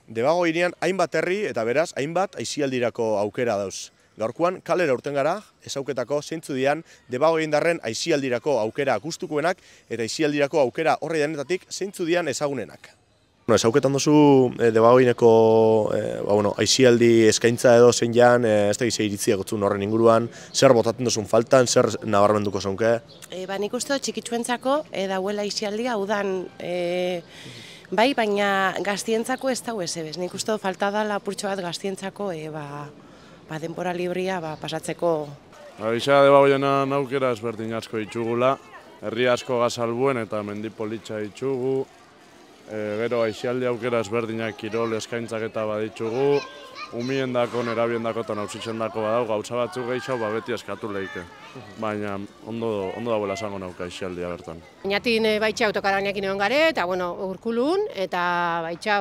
Debago hirian hainbat herri eta beraz hainbat aisialdirako aukera dauz. Gaurkoan kalera urten gara, ezauketako zeintzu dian Debago indarren aisialdirako aukera gustukoenak eta aisialdirako aukera horri denetatik zeintzu dian ezagunenak. Ezauketan duzu Debagoineko aisialdi eskaintza edo zein jan, ez da gize iritzia gotzun horren inguruan, zer botatzen duzun faltan, zer nabarmenduko zonke? Nik uste txikitsuentzako dauela aisialdia, udan bai, baina gaztientzako ez dago ezebez. Nik uste falta da lapurtxo bat gaztientzako denbora libria pasatzeko. Aixa Debagoienan aukera ezberdin asko ditugula, herri asko gazalbuen eta mendipolitxa ditugu. Gero aisialdi aukera ezberdinak kirol eskaintzak eta baditugu, umien dako, nerabien dako eta nausitzen dako badau, gauza batzuk gehiago beti eskatu lehike. Baina ondo dagoela esango nauka aisialdia bertan. Inatin baitxa autokaraniakin egon gare, eta urkulun, eta baitxa,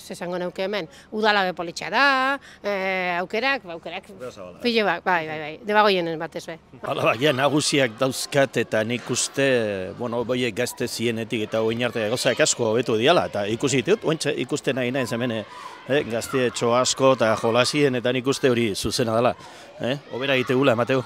esango nauke hemen, udala bepolitxa da, aukerak, pile bak, bai, Debagoienen batez be. Hala, nagusiak dauzkat eta nik uste, boiek gazte zienetik eta oin arte gauzak asko hobetu diala, eta ikusi ditut, ikusten nahi nahi zemene, gazte etxo asko eta jolasien eta nik uste hori zuzena dela. Obera egitegula, Mateo.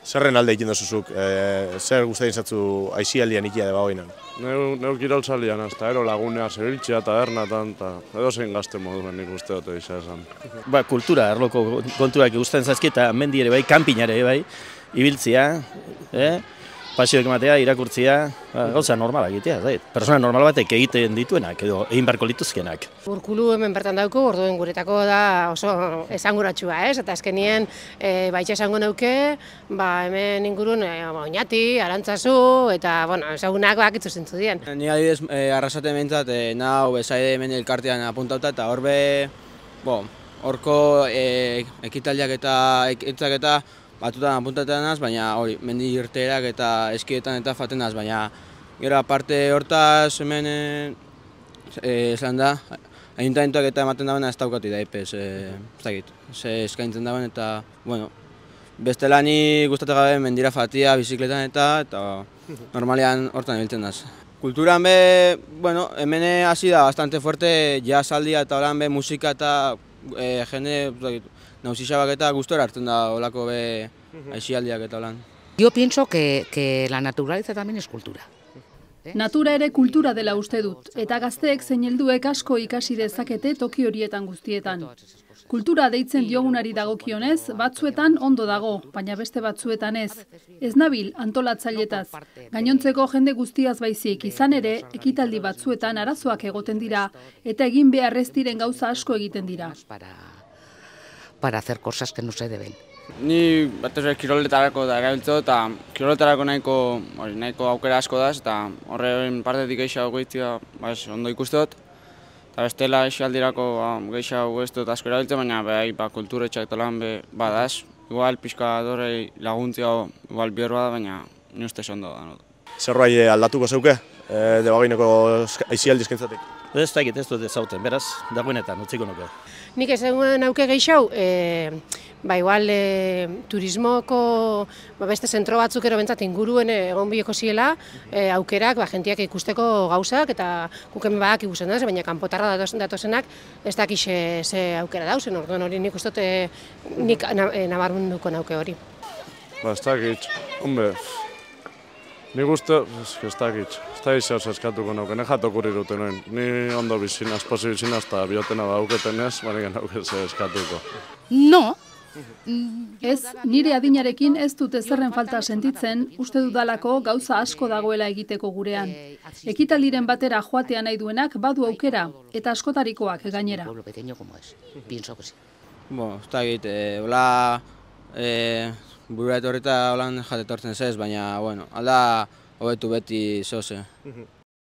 Zerren alde egiten duzuzuk, zer guztain zatzu aisialdian ikia Debagoinan? Neu kiroltzalian, hasta ero lagunea zebiltzea tabernatan, eta edo zein gazte moduen nik uste dut egisa esan. Kultura, erloko kontuak gustatzen zaizki eta mendi ere bai, kanpinare bai, ibiltzia, pasioek ematea, irakurtzia, gauza normala egitea, persona normal batek egiten dituenak edo egin barko lituzkenak. Urkulu hemen bertan dauko, orduen guretako da oso esanguratsua, eta azkenien baitxa esango nauke, hemen ingurun Oñati, Arantzazu, eta ezagunak bakitzu zentzu dien. Ni adibidez arrasaten behintzat, nau bezaide hemen elkartean apuntauta, eta horko ekitaldiak eta ekitzak eta batutan apuntatzen naz, baina hori, mendi irteerak eta eskietan eta faten naz, baina gero aparte hortaz hemen esan da, ayuntamentuak eta ematen dagoen ez daukati da ipez, ez dakit, eskaintzen dagoen eta, bestela ni gustatzen gabe mendira fatia, bizikletan eta normalean hortan ebiltzen naz. Kulturan be, hemen hasi da bastante fuerte, jazzaldia eta holan be musika eta jende, nausixabak eta gustora hartzen da olako be aisialdiak eta holan. Yo pienso que la naturaleza también es cultura. Natura ere kultura dela uste dut, eta gazteek zein helduek asko ikasi dezakete toki horietan guztietan. Kultura deitzen diogunari dagokionez, batzuetan ondo dago, baina beste batzuetan ez. Ez nabil antolatzailetaz. Gainontzeko jende guztiaz baizik izan ere, ekitaldi batzuetan arazoak egoten dira, eta egin behar ez diren gauza asko egiten dira. Para hacer cosas que no se deben. Ni batez kiroletarako da erabiltzo eta kiroletarako nahiko aukera asko da eta horren partetik gehiago goitzia ondo ikuste dut. Eta bestela aisialdirako gehiago ez dut asko erabiltzen, baina kulturetxak eta lan badaz. Igual pixka dorrei laguntzia igual bihor bada, baina ni ustez ondo da. Zerbait aldatuko zeuke Debagoineko aisialdi eskaintzatik? Ez dakit ez dut ezauten, beraz, dagoenetan, utziko nuke. Nik ezagun nauke gehiago, igual turismoko beste zentro batzuk ero bentsat inguruen egon bioko ziela, aukerak jentiak ikusteko gauzak eta guken badak ikusten da, baina kanpotarra datozenak ez dakixe ze aukera dauzen, orduan hori nik uste dut nik nabarmenduko nauke hori. Ez dakit, nik uste, ez dakit zehaz eskatuko nauke, ne jatok urrirute noen. Ni ondo bizinaz, posi bizinaz, eta biotena dauketen ez, baina nauke ze eskatuko. No! Ez, nire adinarekin ez dut ezerren falta sentitzen, uste dudalako gauza asko dagoela egiteko gurean. Ekitaldiren batera joatea nahi duenak badu aukera, eta askotarikoak gainera. Ez dakit, hola burua etorreta holan jatetortzen zez, baina, alda hobetu beti zoze.